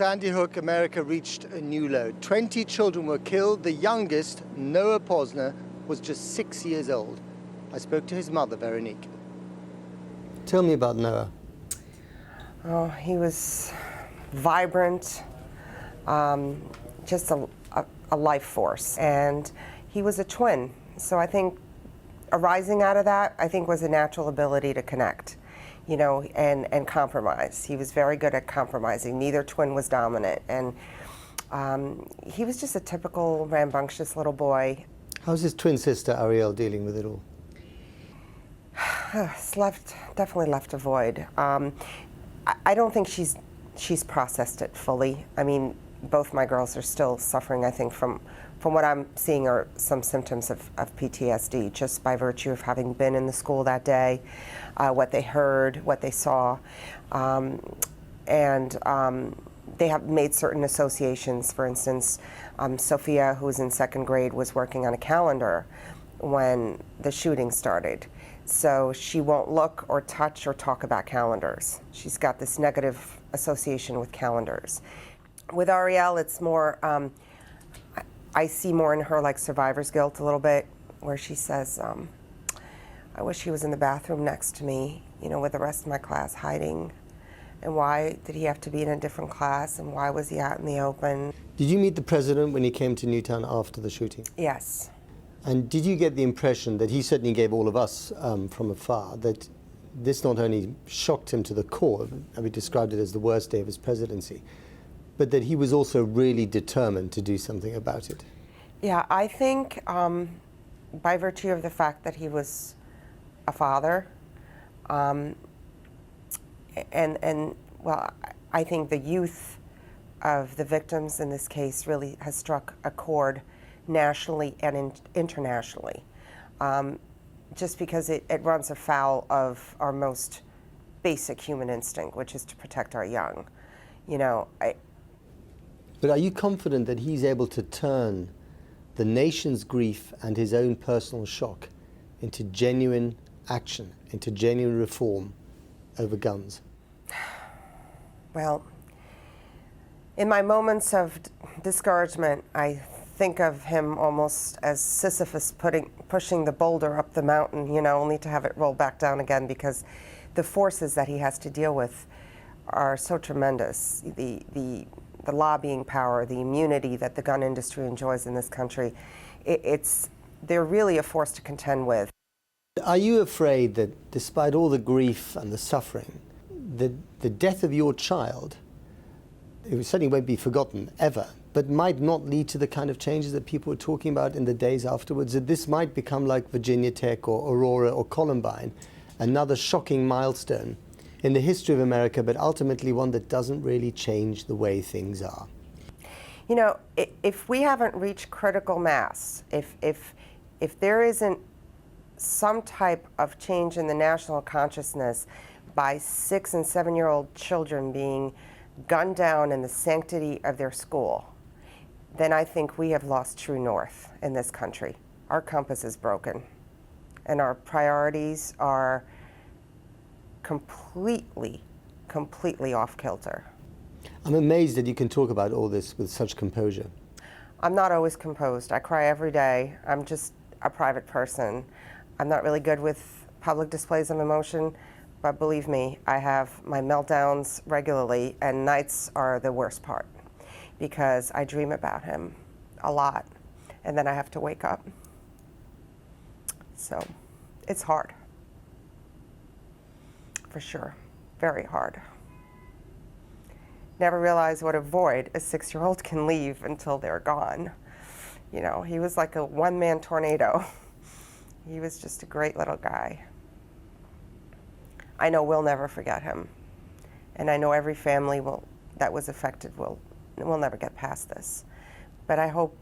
Sandy Hook, America reached a new low. 20 children were killed. The youngest, Noah Pozner, was just 6 years old. I spoke to his mother, Veronique. Tell me about Noah. Oh, he was vibrant, just a life force. And he was a twin. So I think arising out of that, I think, was a natural ability to connect, you know, and compromise. He was very good at compromising. Neither twin was dominant. And he was just a typical rambunctious little boy. How's his twin sister, Ariel, dealing with it all? It's definitely left a void. I don't think she's processed it fully. I mean, both my girls are still suffering, I think, from what I'm seeing are some symptoms of PTSD, just by virtue of having been in the school that day, what they heard, what they saw. And they have made certain associations. For instance, Sophia, who was in second grade, was working on a calendar when the shooting started. So she won't look or touch or talk about calendars. She's got this negative association with calendars. With Ariel, it's more, I see more in her like survivor's guilt a little bit, where she says, I wish he was in the bathroom next to me, you know, with the rest of my class hiding. And why did he have to be in a different class, and why was he out in the open? Did you meet the president when he came to Newtown after the shooting? Yes. And did you get the impression that he certainly gave all of us from afar that this not only shocked him to the core, and we described it as the worst day of his presidency, but that he was also really determined to do something about it? Yeah, I think by virtue of the fact that he was a father, and well, I think the youth of the victims in this case really has struck a chord nationally and internationally, just because it runs afoul of our most basic human instinct, which is to protect our young. You know, But are you confident that he's able to turn the nation's grief and his own personal shock into genuine action, into genuine reform over guns? Well, in my moments of discouragement, I think of him almost as Sisyphus pushing the boulder up the mountain, you know, only to have it roll back down again, because the forces that he has to deal with are so tremendous. The lobbying power, the immunity that the gun industry enjoys in this country, they're really a force to contend with. Are you afraid that despite all the grief and the suffering, the death of your child, it certainly won't be forgotten ever, but might not lead to the kind of changes that people were talking about in the days afterwards, that this might become like Virginia Tech or Aurora or Columbine, another shocking milestone in the history of America, but ultimately one that doesn't really change the way things are? You know, if we haven't reached critical mass, if there isn't some type of change in the national consciousness by 6- and 7-year-old children being gunned down in the sanctity of their school, then I think we have lost true north in this country. Our compass is broken, and our priorities are completely off kilter. I'm amazed that you can talk about all this with such composure. I'm not always composed. I cry every day. I'm just a private person. I'm not really good with public displays of emotion, but believe me, I have my meltdowns regularly, and nights are the worst part because I dream about him a lot, and then I have to wake up. So it's hard, for sure, very hard. Never realized what a void a 6-year-old can leave until they're gone. You know, he was like a one-man tornado. He was just a great little guy. I know we'll never forget him. And I know every family that was affected will never get past this. But I hope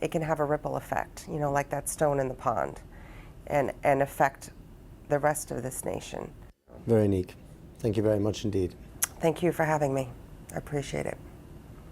it can have a ripple effect, you know, like that stone in the pond, and affect the rest of this nation. Veronique, thank you very much indeed. Thank you for having me. I appreciate it.